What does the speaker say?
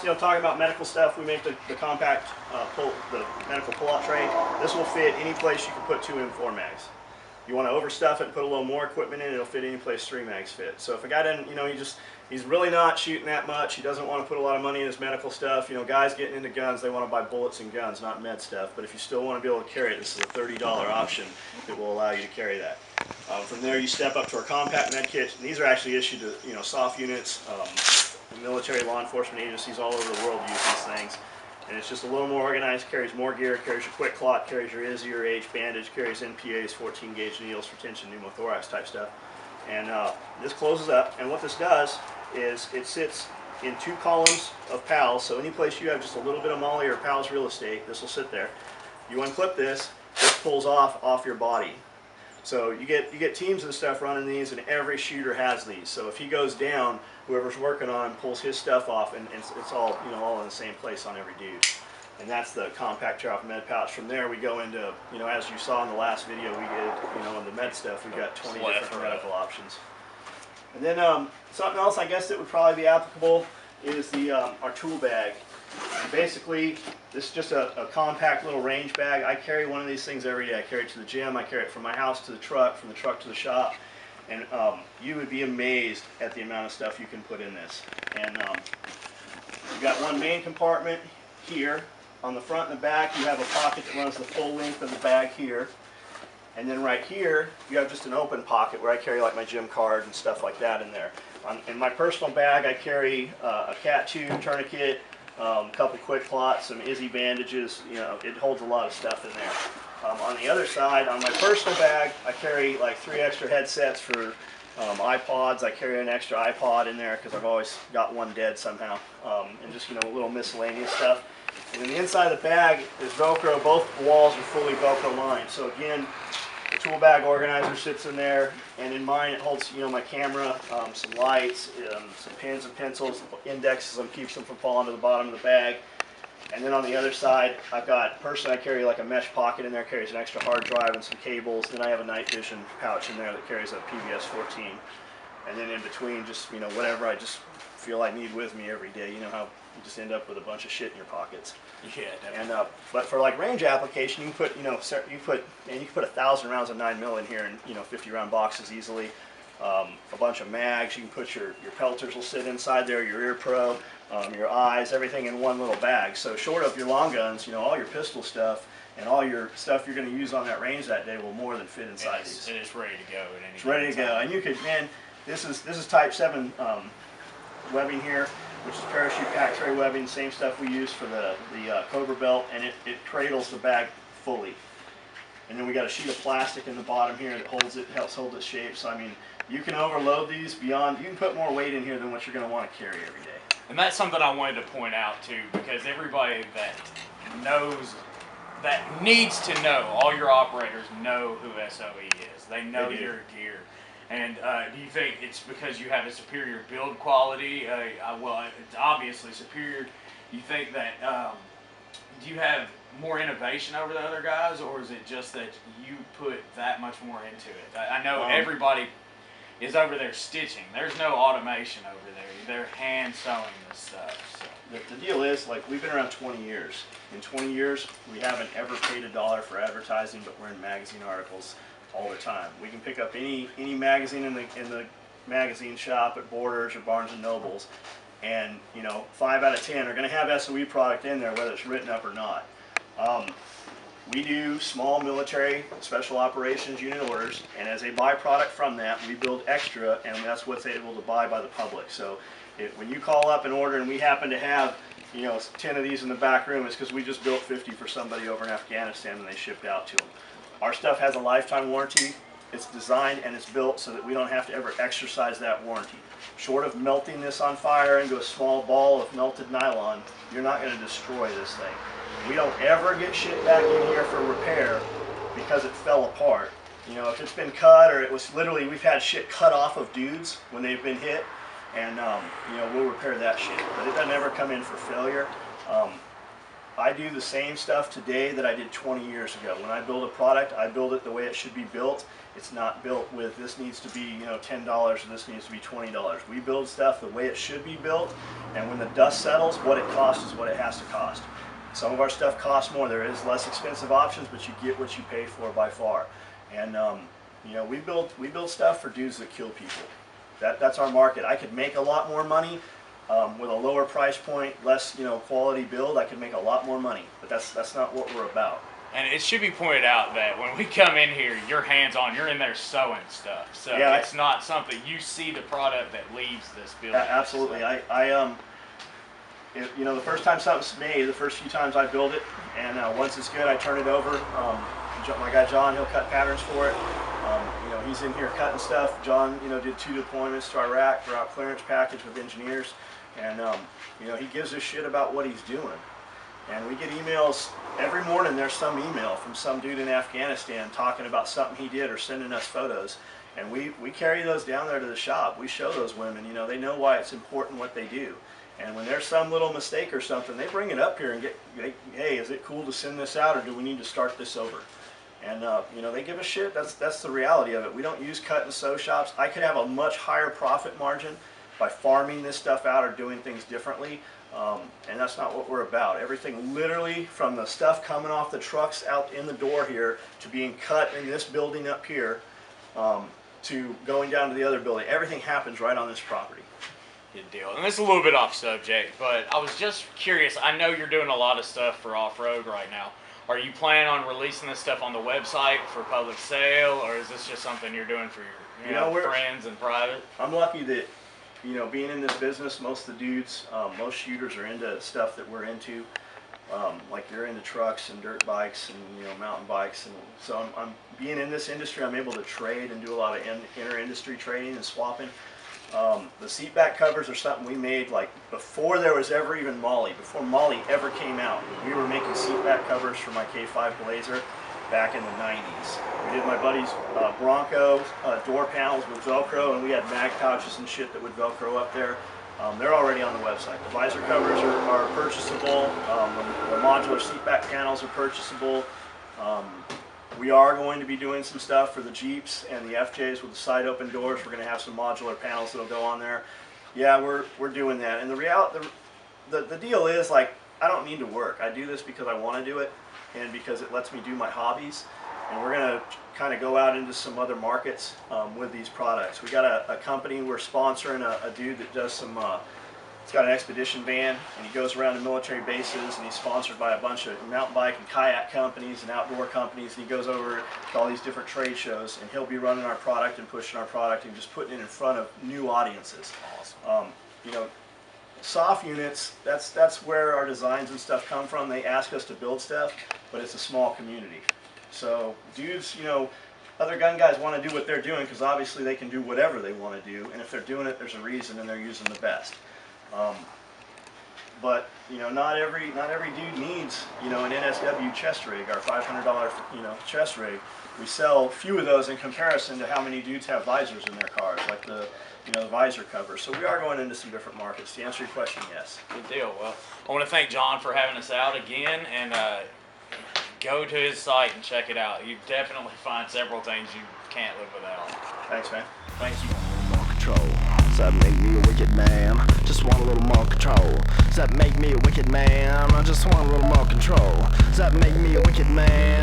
pals, talking about medical stuff, we make the compact the medical pull-out tray. This will fit any place you can put 2 M4 mags. You want to overstuff it and put a little more equipment in, it'll fit any place 3 mags fit. So if a guy doesn't, he's really not shooting that much, he doesn't want to put a lot of money in his medical stuff. Guys getting into guns, they want to buy bullets and guns, not med stuff. But if you still want to be able to carry it, this is a $30 option that will allow you to carry that. From there, you step up to our compact med kits. And these are actually issued to soft units. Military law enforcement agencies all over the world use these things. And it's just a little more organized, carries more gear, carries your quick clot, carries your ISI or H bandage, carries NPAs, 14 gauge needles for tension, pneumothorax type stuff. And this closes up, and what this does is it sits in 2 columns of PALs, so any place you have just a little bit of MOLLE or PALs real estate, this will sit there. You unclip this pulls off your body. So you get teams and stuff running these, and every shooter has these. So if he goes down, whoever's working on him pulls his stuff off, and it's all all in the same place on every dude. And that's the compact tear-off med pouch. From there, we go into as you saw in the last video, we did in the med stuff. We've got 20 different medical options. And then something else I guess that would probably be applicable is the our tool bag. And basically, this is just a compact little range bag. I carry one of these things every day. I carry it to the gym. I carry it from my house to the truck, from the truck to the shop. And you would be amazed at the amount of stuff you can put in this. And you've got one main compartment here. On the front and the back, you have a pocket that runs the full length of the bag here. And then right here, you have just an open pocket where I carry like my gym card and stuff like that in there. In my personal bag, I carry a cat tube, tourniquet, a couple quick clots, some ISI bandages. It holds a lot of stuff in there. On the other side, on my personal bag, I carry like 3 extra headsets for iPods. I carry an extra iPod in there because I've always got one dead somehow. And just a little miscellaneous stuff. And then the inside of the bag is Velcro. Both walls are fully Velcro lined. So again, the tool bag organizer sits in there, and in mine it holds my camera, some lights, some pens and pencils, indexes, and keeps them from falling to the bottom of the bag. And then on the other side, I've got, personally I carry like a mesh pocket in there, carries an extra hard drive and some cables. Then I have a night vision pouch in there that carries a PVS 14. And then in between, just whatever I just feel I need with me every day. You know how you just end up with a bunch of shit in your pockets. Yeah, definitely. And but for like range application, you can put you can put 1,000 rounds of 9mm in here in 50 round boxes easily. A bunch of mags. You can put your pelters will sit inside there. Your ear pro, your eyes, everything in one little bag. So short of your long guns, all your pistol stuff and all your stuff you're going to use on that range that day will more than fit inside these. And it's ready to go at any It's ready to go, and you could, man. This is Type 7 webbing here, which is parachute pack tray webbing. Same stuff we use for the Cobra belt, and it cradles the bag fully. And then we got a sheet of plastic in the bottom here that holds it, helps hold its shape. So I mean, you can overload these beyond. You can put more weight in here than what you're going to want to carry every day. And that's something I wanted to point out too, because everybody that knows, that needs to know, all your operators know who SOE is. They know your gear. And do you think it's because you have a superior build quality? Well, it's obviously superior. Do you think that, do you have more innovation over the other guys, or is it just that you put that much more into it? I know everybody is over there stitching. There's no automation over there. They're hand sewing this stuff. So. The deal is, like, we've been around 20 years. In 20 years, we haven't ever paid $1 for advertising, but we're in magazine articles all the time. We can pick up any magazine in the magazine shop at Borders or Barnes and Nobles, and 5 out of 10 are going to have SOE product in there, whether it's written up or not. We do small military special operations unit orders, and as a byproduct from that, we build extra, and that's what's able to buy by the public. So when you call up an order and we happen to have 10 of these in the back room, it's because we just built 50 for somebody over in Afghanistan and they shipped out to them. Our stuff has a lifetime warranty. It's designed and it's built so that we don't have to ever exercise that warranty. Short of melting this on fire into a small ball of melted nylon, you're not going to destroy this thing. We don't ever get shit back in here for repair because it fell apart. If it's been cut, or it was literally, we've had shit cut off of dudes when they've been hit, and we'll repair that shit. But it doesn't ever come in for failure. I do the same stuff today that I did 20 years ago. When I build a product, I build it the way it should be built. It's not built with this needs to be $10 or this needs to be $20. We build stuff the way it should be built, and when the dust settles, what it costs is what it has to cost. Some of our stuff costs more. There is less expensive options, but you get what you pay for by far. And we build stuff for dudes that kill people. That's our market. I could make a lot more money with a lower price point, less quality build. I could make a lot more money, but that's not what we're about. And it should be pointed out that when we come in here, you're hands-on. You're in there sewing stuff. So yeah, it's not something you see the product that leaves this building. Absolutely. The first time something's made, the first few times I build it, and once it's good, I turn it over. My guy John, he'll cut patterns for it. He's in here cutting stuff. John, did 2 deployments to Iraq for our clearance package with engineers, and he gives a shit about what he's doing. And we get emails every morning. There's some email from some dude in Afghanistan talking about something he did or sending us photos, and we carry those down there to the shop. We show those women. They know why it's important what they do. And when there's some little mistake or something, they bring it up here and hey, is it cool to send this out, or do we need to start this over? And they give a shit. That's the reality of it. We don't use cut and sew shops. I could have a much higher profit margin by farming this stuff out or doing things differently, and that's not what we're about. Everything literally from the stuff coming off the trucks out in the door here to being cut in this building up here to going down to the other building, everything happens right on this property. Good deal. And this is a little bit off subject, but I was just curious. I know you're doing a lot of stuff for off-road right now. Are you planning on releasing this stuff on the website for public sale, or is this just something you're doing for your friends and private? I'm lucky that, being in this business, most of the dudes, most shooters are into stuff that we're into. Like they're into trucks and dirt bikes and mountain bikes, and so I'm being in this industry, I'm able to trade and do a lot of inter-industry trading and swapping. The seat back covers are something we made like before there was ever even Molly, before Molly ever came out. We were making seat back covers for my K5 Blazer back in the 90s. We did my buddy's Bronco door panels with Velcro, and we had mag pouches and shit that would Velcro up there. They're already on the website. The visor covers are purchasable. The modular seat back panels are purchasable. We are going to be doing some stuff for the Jeeps and the FJs with the side open doors. We're going to have some modular panels that'll go on there. Yeah, we're doing that. And the deal is, like, I don't need to work. I do this because I want to do it and because it lets me do my hobbies. And we're going to kind of go out into some other markets with these products. We got a company, we're sponsoring a dude that does some he's got an expedition van, and he goes around to military bases, and he's sponsored by a bunch of mountain bike and kayak companies and outdoor companies, and he goes over to all these different trade shows, and he'll be running our product and pushing our product and just putting it in front of new audiences. Awesome. Soft units, that's where our designs and stuff come from. They ask us to build stuff, but it's a small community. So dudes, other gun guys want to do what they're doing because obviously they can do whatever they want to do, and if they're doing it, there's a reason, and they're using the best. But not every dude needs an NSW chest rig, our $500 chest rig. We sell few of those in comparison to how many dudes have visors in their cars, like the visor covers. So we are going into some different markets. To answer your question, yes. Good deal. Well, I want to thank John for having us out again, and go to his site and check it out. You definitely find several things you can't live without. Thanks, man. Thank you. More control. Does that make me a wicked man? Just want a little more control. Does that make me a wicked man? I just want a little more control. Does that make me a wicked man?